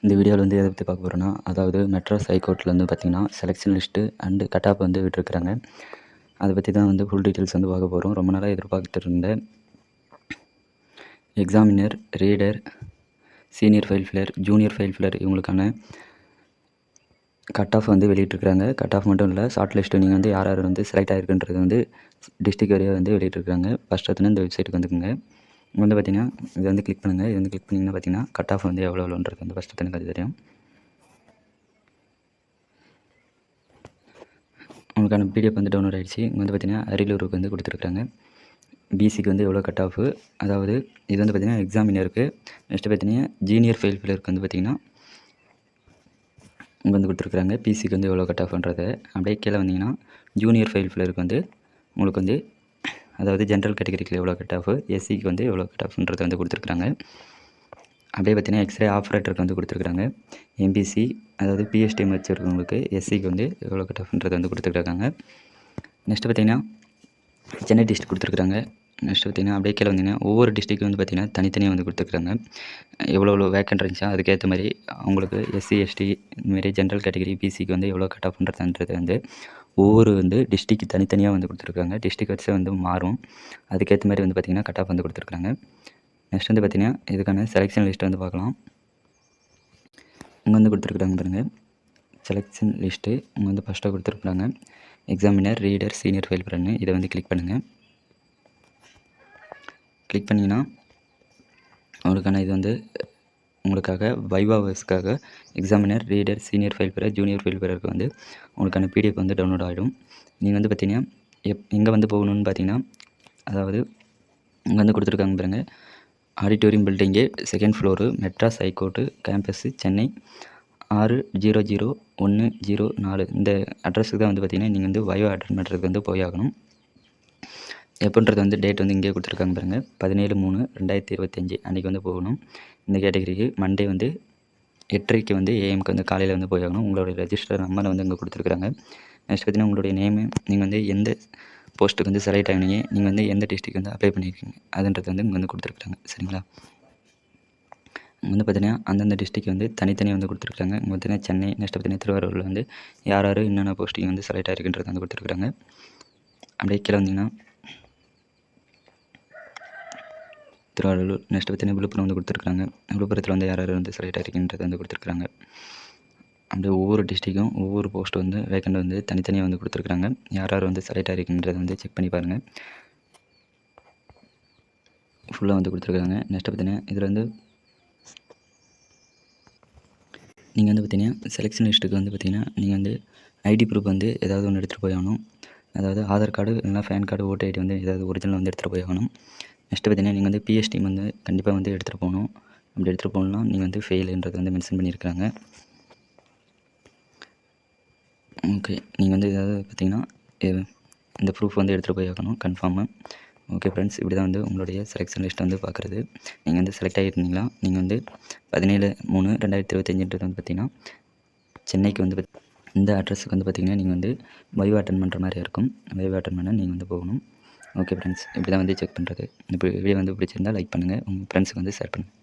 இந்த வீடியோவில் வந்து எதை பற்றி பார்க்க போகிறோன்னா, அதாவது மெட்ராஸ் ஹைகோர்ட்டில் வந்து பார்த்திங்கன்னா selection list and cut off வந்து விட்டுருக்குறாங்க. அதை பற்றி தான் வந்து ஃபுல் டீட்டெயில்ஸ் வந்து பார்க்க போகிறோம். ரொம்ப நாளாக எதிர்பார்த்துட்டு இருந்த examiner, reader, senior file filler, junior file filler இவங்களுக்கான கட் ஆஃப் வந்து வெளியிட்டிருக்கிறாங்க. கட் ஆஃப் மட்டும் இல்லை, ஷார்ட் லிஸ்ட்டு நீங்கள் வந்து யார் யார் வந்து செலக்ட் ஆகிருக்குன்றது வந்து டிஸ்ட்ரிக்ட் வரையாக வந்து வெளியிட்டிருக்காங்க. ஃபஸ்ட் எடுத்துன்னு இந்த வெப்சைட்டுக்கு வந்துக்குங்க. வந்து பார்த்திங்கன்னா இதை வந்து கிளிக் பண்ணுங்கள். இது வந்து கிளிக் பண்ணிங்கன்னா பார்த்திங்கன்னா கட் ஆஃப் வந்து எவ்வளோன்றது வந்து ஃபஸ்ட்டு எனக்கு அது தெரியும். உங்களுக்கான பிடிஎஃப் வந்து டவுன்லோட் ஆகிடுச்சு. இங்கே வந்து பார்த்திங்கன்னா அரியலூருக்கு வந்து கொடுத்துருக்காங்க. பிசிக்கு வந்து எவ்வளோ கட் ஆஃபு, அதாவது இது வந்து பார்த்திங்கன்னா எக்ஸாமினருக்கு. நெக்ஸ்ட்டு பார்த்திங்கன்னா ஜூனியர் ஃபைல் ஃபில்லருக்கு வந்து பார்த்திங்கன்னா இங்கே வந்து கொடுத்துருக்குறாங்க. பிசிக்கு வந்து எவ்வளோ கட் ஆஃப்ன்றதை அப்படியே கீழே வந்தீங்கன்னா ஜூனியர் ஃபைல் ஃபில்லருக்கு வந்து உங்களுக்கு வந்து அதாவது ஜென்ரல் கேட்டகரிக்கு எவ்வளோ கட் ஆஃபு, எஸ்சிக்கு வந்து எவ்வளோ கட் ஆஃப்ன்றதை வந்து கொடுத்துருக்குறாங்க. அப்படியே பார்த்திங்கன்னா எக்ஸ்ரே ஆப்ரேட்டருக்கு வந்து கொடுத்துருக்குறாங்க. எம்பிசி அதாவது பிஎஸ்டிஎம் வச்சுருக்கவங்களுக்கு எஸ்சிக்கு வந்து எவ்வளோ கட் ஆஃப்ன்றதை வந்து கொடுத்துருக்காங்க. நெக்ஸ்ட்டு பார்த்திங்கன்னா சென்னை டிஸ்ட்ரிக்ட் கொடுத்துருக்குறாங்க. நெக்ஸ்ட்டு பார்த்திங்கன்னா அப்படியே கீழே வந்தீங்கன்னா ஒவ்வொரு டிஸ்ட்ரிக்ட் வந்து பார்த்திங்கன்னா தனித்தனியாக வந்து கொடுத்துருக்குறாங்க. எவ்வளோ வேக்கண்ட் இருந்துச்சா அதுக்கேற்ற மாதிரி அவங்களுக்கு எஸ்சி எஸ்டி இதுமாரி ஜென்ரல் கேட்டகரி பிசிக்கு வந்து எவ்வளோ கட் ஆஃப்ன்றதுன்றது வந்து ஒவ்வொரு வந்து டிஸ்ட்ரிக்ட் தனித்தனியாக வந்து கொடுத்துருக்காங்க. டிஸ்ட்ரிக்ட் வச்சு வந்து மாறும். அதுக்கேற்ற மாதிரி வந்து பார்த்திங்கன்னா கட் ஆஃப் வந்து கொடுத்துருக்காங்க. நெக்ஸ்ட் வந்து பார்த்திங்கன்னா இதுக்கான செலெக்ஷன் லிஸ்ட்டு வந்து பார்க்கலாம். இங்கே வந்து கொடுத்துருக்குறாங்க பாருங்கள் செலெக்ஷன் லிஸ்ட்டு. இங்கே வந்து ஃபஸ்ட்டாக கொடுத்துருக்குறாங்க எக்ஸாமினர், ரீடர், சீனியர் ஃபைல் ஃபில்லர்னு. இதை வந்து கிளிக் பண்ணுங்கள். கிளிக் பண்ணிங்கன்னா உங்களுக்கான இது வந்து உங்களுக்காக வைவாவர்ஸ்க்காக examiner, reader, senior file filler, junior file ஃபில்லருக்கு வந்து உங்களுக்கான பிடிஎஃப் வந்து டவுன்லோட் ஆகிடும். நீங்கள் வந்து பார்த்திங்கன்னா எங்கே வந்து போகணுன்னு பார்த்தீங்கன்னா, அதாவது இங்கே வந்து கொடுத்துருக்காங்க பாருங்கள் auditorium building, 2nd floor, Madras high court campus, Chennai 600104 இந்த அட்ரஸுக்கு தான் வந்து பார்த்திங்கன்னா நீங்கள் வந்து வைவா அட்டெண்ட் பண்ணுறதுக்கு வந்து போய் ஆகணும். எப்போன்றது வந்து டேட் வந்து இங்கேயே கொடுத்துருக்காங்க பாருங்கள் 17/3/2025 அன்றைக்கி வந்து போகணும். இந்த கேட்டகரிக்கு மண்டே வந்து 8:30க்கு வந்து ஏஎம்க்கு வந்து காலையில் வந்து போய் ஆகணும். உங்களுடைய ரெஜிஸ்டர் நம்பரை வந்து இங்கே கொடுத்துருக்குறாங்க. நெக்ஸ்ட் பார்த்திங்கன்னா உங்களுடைய நேமு, நீங்கள் வந்து எந்த போஸ்ட்டுக்கு வந்து செலக்ட் ஆகினீங்க, நீங்கள் வந்து எந்த டிஸ்ட்ரிக்ட் வந்து அப்ளை பண்ணியிருக்கீங்க அதுன்றது வந்து இங்கே வந்து கொடுத்துருக்குறாங்க. சரிங்களா? இங்கே வந்து பார்த்திங்கன்னா அந்தந்த டிஸ்ட்ரிக்ட் வந்து தனித்தனியாக வந்து கொடுத்துருக்காங்க. இங்கே பார்த்திங்கன்னா சென்னை, நெக்ஸ்ட் பார்த்திங்கன்னா திருவாரூரில் வந்து யார் யார் என்னென்ன போஸ்டிங் வந்து செலக்ட் ஆகிருக்குன்றது வந்து கொடுத்துருக்குறாங்க. அப்படியே கீழே வந்தீங்கன்னா திருவாரூர், நெக்ஸ்ட் பார்த்திங்கன்னா விழுப்புரம் வந்து கொடுத்துருக்குறாங்க. விழுப்புரத்தில் வந்து யார் யார் வந்து செலக்ட் ஆகிருக்குன்றது வந்து கொடுத்துருக்குறாங்க. அப்படியே ஒவ்வொரு டிஸ்ட்ரிக்கும் ஒவ்வொரு போஸ்ட்டு வந்து வேக்கண்ட் வந்து தனித்தனியாக வந்து கொடுத்துருக்குறாங்க. யார் யார் வந்து செலக்ட் ஆகிருக்குன்றதை வந்து செக் பண்ணி பாருங்கள். ஃபுல்லாக வந்து கொடுத்துருக்காங்க. நெக்ஸ்ட் பார்த்திங்கன்னா இதில் வந்து நீங்கள் வந்து பார்த்திங்கன்னா செலெக்ஷன் லிஸ்ட்டுக்கு வந்து பார்த்திங்கன்னா நீங்கள் வந்து ஐடி ப்ரூஃப் வந்து ஏதாவது ஒன்று எடுத்துகிட்டு போய் ஆகணும். அதாவது ஆதார் கார்டு இல்லைனா பேன் கார்டு, ஓட்டர் ஐடி வந்து ஏதாவது ஒரிஜினல் வந்து எடுத்துகிட்டு போய் ஆகணும். நெக்ஸ்ட்டு பார்த்திங்கன்னா நீங்கள் வந்து பிஎஸ்டிஎம் வந்து கண்டிப்பாக வந்து எடுத்துகிட்டு போகணும். அப்படி எடுத்துகிட்டு போகணுன்னா நீங்கள் வந்து ஃபெயிலுன்றது வந்து மென்ஷன் பண்ணியிருக்காங்க. ஓகே, நீங்கள் வந்து ஏதாவது பார்த்திங்கன்னா இந்த ப்ரூஃப் வந்து எடுத்துகிட்டு போய் ஆகணும் கன்ஃபார்மு. ஓகே ஃப்ரெண்ட்ஸ், இப்படி தான் வந்து உங்களுடைய செலெக்ஷன் லிஸ்ட் வந்து பார்க்குறது. நீங்கள் வந்து செலக்ட் ஆகிருந்தீங்களா, நீங்கள் வந்து 17/3/2025 வந்து பார்த்திங்கன்னா சென்னைக்கு வந்து இந்த அட்ரஸுக்கு வந்து பார்த்திங்கன்னா நீங்கள் வந்து வைவா அட்டெண்ட் பண்ணுற மாதிரி இருக்கும். வைவா அட்டெண்ட் பண்ண நீங்கள் வந்து போகணும். ஓகே ஃப்ரெண்ட்ஸ், இப்படி தான் வந்து செக் பண்ணுறது. இப்போ வீடியோ வந்து பிடிச்சிருந்தால் லைக் பண்ணுங்கள், உங்கள் ஃப்ரெண்ட்ஸுக்கு வந்து ஷேர் பண்ணுங்கள்.